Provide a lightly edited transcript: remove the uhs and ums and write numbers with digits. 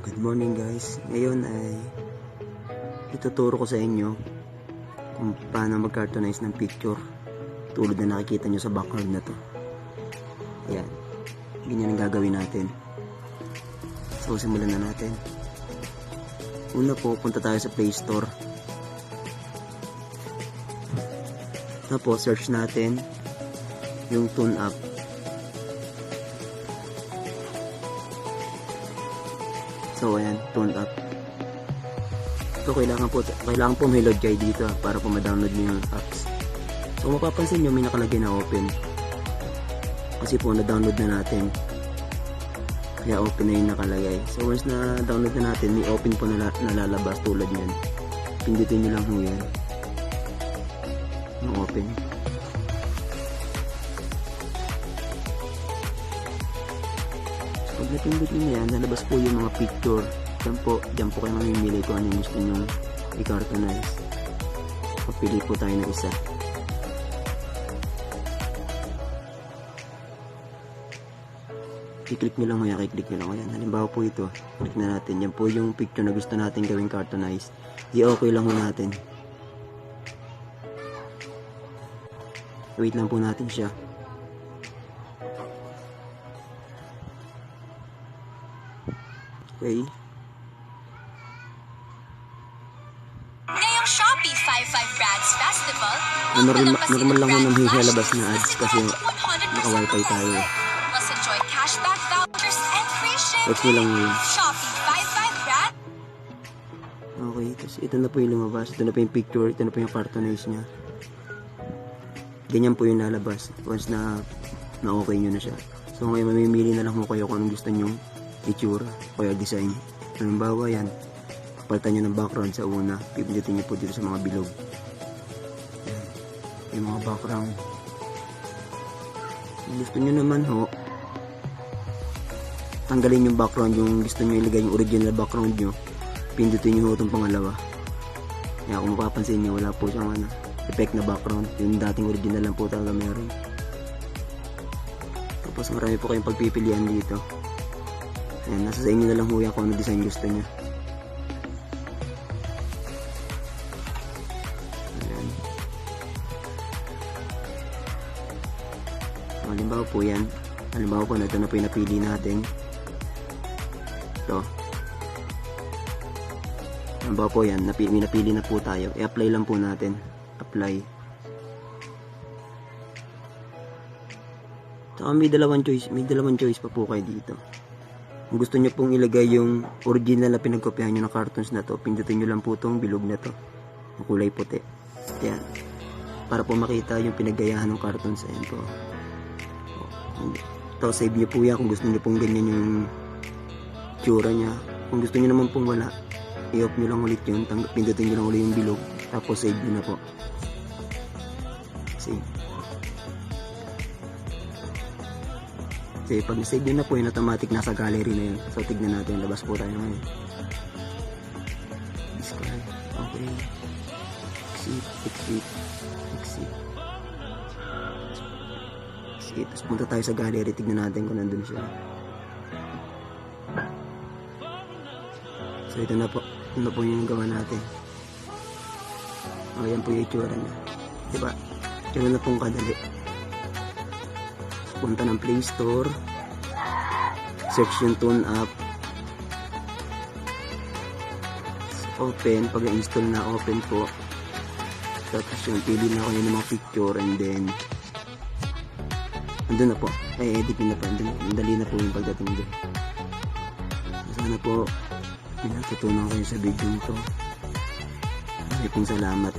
Good morning guys. Ngayon ay ituturo ko sa inyo kung paano mag-cartoonize ng picture tulad na nakikita nyo sa background na to. Ayan. Ganyan ang gagawin natin. So simulan na natin. Una po, punta tayo sa Play Store. Tapos search natin yung tune up. So ayan, tune up. So kailangan po may load kayo dito para po ma-download niyo yung apps. So mapapansin niyo may nakalagay na open. Kasi po na-download na natin. Kaya open na yung nakalagay. So once na download na natin, may open po na lalabas tulad niyan. Pindutin niyo lang po yan. Yung open. Pag napindot nyo na yan, lalabas po yung mga picture. Diyan po kayo mamimili kung ano yung gusto nyo i-cartoonize. Papili po tayo ng isa. I-click nyo lang maya, i-click nyo lang. Ayan, halimbawa po ito. Click na natin. Yan po yung picture na gusto natin gawing cartoonize. I-okay lang po natin. Wait lang po natin siya. Okay. Ngayong Shopee 55 Brands Festival, normal lang nang hihalabas na ads kasi naka-wifi tayo. Plus enjoy cashback vouchers and free shipping. Let's lang yun. Shopee 55 Brands. Okay, tapos ito na po yung lumabas. Ito na po yung picture. Ito na po yung cartoonize niya. Ganyan po yung lalabas. Once na okay nyo na siya. So ngayon mamimili na lang mo kayo kung anong gusto nyong itsura o yung design. Halimbawa yan, kapalitan nyo ng background sa una, pipindutin nyo po dito sa mga bilog. Yan. Yung mga background. Kung gusto nyo naman ho, tanggalin yung background, yung gusto nyo ilagay yung original background nyo, pindutin nyo ho itong pangalawa. Kaya kung mapapansin nyo, wala po siyang effect na background. Yung dating original lang po talaga meron. Tapos marami po kayong pagpipilian dito. Ayan, nasa sa inyo na lang ho yan kung ano design gusto nyo. Ayan. Halimbawa po yan. Halimbawa po na ito na po yung napili natin. Ito. Halimbawa po yan. May napili na po tayo. I-apply lang po natin. Apply. Saka may dalawang choice pa po kayo dito. Kung gusto nyo pong ilagay yung original na pinagkopyahan nyo ng cartoons na to, pindutin nyo lang po itong bilog na to, yung kulay puti. Yan. Para po makita yung pinagayahan ng cartoons. Ayan po. Ito, save nyo po yan kung gusto nyo pong ganyan yung tsura nya. Kung gusto nyo naman pong wala, i-off nyo lang ulit yun, pindutin nyo lang ulit yung bilog, tapos save nyo na po. Save. Kasi pag na-save nyo na po yun, automatic nasa gallery na yun. So tignan natin, labas po tayo ngayon. Discard. Okay. Exit. Tapos punta tayo sa gallery, tignan natin kung nandun siya. So ito na po. Ito na po yung gawa natin. O yan po yung itsura na. Diba? Ito na pong kadali. Punta ng Play Store, search yung tune up, open. Pag na-install na, open po. Tapos yung pili na ako yun ng mga picture, and then andun na po, edit na po, andali na po yung pagdating doon. Sana po may natutunan kayo sa video nito. Maraming salamat.